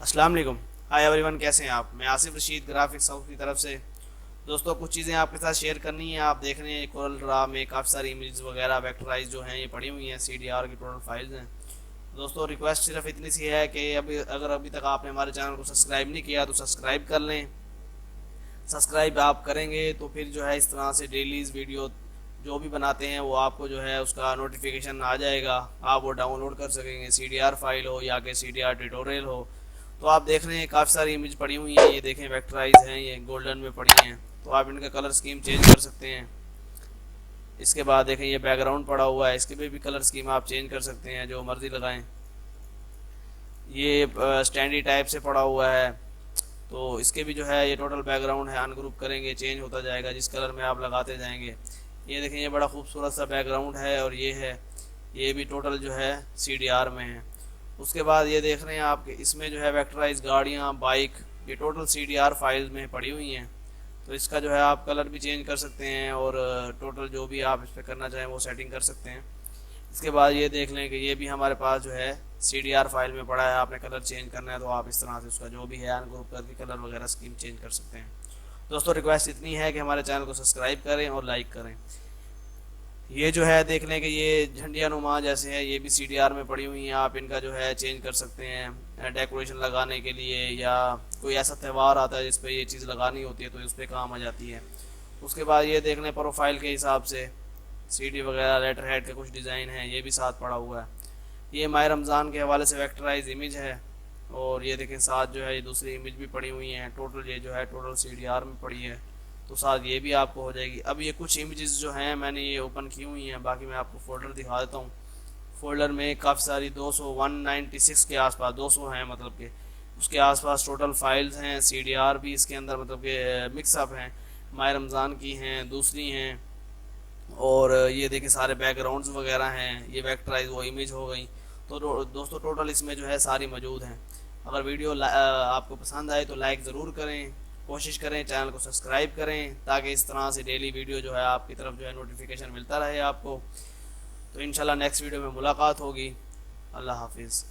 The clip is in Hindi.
अस्सलाम वालेकुम। हाय एवरीवन, कैसे हैं आप? मैं आसिफ रशीद ग्राफिक्स हाउस की तरफ से। दोस्तों, कुछ चीज़ें आपके साथ शेयर करनी है। आप देख रहे हैं कोरल ड्रा में काफ़ी सारी इमेजेस वगैरह वेक्टराइज जो हैं ये पड़ी हुई हैं, CDR की टोटल फाइल्स हैं। दोस्तों, रिक्वेस्ट सिर्फ इतनी सी है कि अभी तक आपने हमारे चैनल को सब्सक्राइब नहीं किया तो सब्सक्राइब कर लें। सब्सक्राइब आप करेंगे तो फिर जो है इस तरह से डेलीज वीडियो जो भी बनाते हैं वो आपको जो है उसका नोटिफिकेशन आ जाएगा। आप वो डाउनलोड कर सकेंगे, CDR फाइल हो या कि CDR ट्यूटोरियल हो। तो आप देख रहे हैं काफ़ी सारी इमेज पड़ी हुई हैं, ये देखें वेक्टराइज हैं, ये गोल्डन में पड़ी हैं। तो आप इनका कलर स्कीम चेंज कर सकते हैं। इसके बाद देखें ये बैकग्राउंड पड़ा हुआ है, इसके पे भी कलर स्कीम आप चेंज कर सकते हैं, जो मर्जी लगाएं। ये स्टैंडी टाइप से पड़ा हुआ है, तो इसके भी जो है ये टोटल बैकग्राउंड है, अनग्रुप करेंगे चेंज होता जाएगा जिस कलर में आप लगाते जाएंगे। ये देखें ये बड़ा खूबसूरत सा बैकग्राउंड है और ये है, ये भी टोटल जो है CDR में है। उसके बाद ये देख रहे हैं आप इसमें जो है वेक्टराइज गाड़ियाँ, बाइक, ये टोटल CDR फाइल्स में पड़ी हुई हैं। तो इसका जो है आप कलर भी चेंज कर सकते हैं और टोटल जो भी आप इस पर करना चाहें वो सेटिंग कर सकते हैं। इसके बाद ये देख लें कि ये भी हमारे पास जो है CDR फाइल में पड़ा है। आपने कलर चेंज करना है तो आप इस तरह से उसका जो भी है अनग्रुप करके कलर वगैरह स्कीम चेंज कर सकते हैं। दोस्तों, रिक्वेस्ट इतनी है कि हमारे चैनल को सब्सक्राइब करें और लाइक करें। ये जो है देख लें कि ये झंडिया नुमा जैसे है, ये भी CDR में पड़ी हुई हैं। आप इनका जो है चेंज कर सकते हैं डेकोरेशन लगाने के लिए, या कोई ऐसा त्यौहार आता है जिस पे ये चीज़ लगानी होती है तो उस पर काम आ जाती है। उसके बाद ये देख लें प्रोफाइल के हिसाब से CD वगैरह लेटर हेड के कुछ डिज़ाइन हैं, ये भी साथ पड़ा हुआ है। ये माह रमज़ान के हवाले से वेक्टराइज इमेज है। और ये देखें साथ जो है ये दूसरी इमेज भी पड़ी हुई हैं। टोटल ये जो है टोटल CDR में पड़ी है, तो साथ ये भी आपको हो जाएगी। अब ये कुछ इमेजेस जो हैं मैंने ये ओपन की हुई हैं, बाकी मैं आपको फ़ोल्डर दिखा देता हूँ। फ़ोल्डर में काफ़ी सारी 196 के आसपास, 200 हैं मतलब के उसके आसपास टोटल फाइल्स हैं। CDR भी इसके अंदर मतलब के मिक्सअप हैं, माह रमज़ान की हैं, दूसरी हैं। और ये देखिए सारे बैकग्राउंड्स वगैरह हैं, ये वेक्टराइज वो इमेज हो गई। तो दोस्तों टोटल इसमें जो है सारी मौजूद हैं। अगर वीडियो आपको पसंद आए तो लाइक ज़रूर करें, कोशिश करें चैनल को सब्सक्राइब करें ताकि इस तरह से डेली वीडियो जो है आपकी तरफ जो है नोटिफिकेशन मिलता रहे आपको। तो इंशाल्लाह नेक्स्ट वीडियो में मुलाकात होगी। अल्लाह हाफिज़।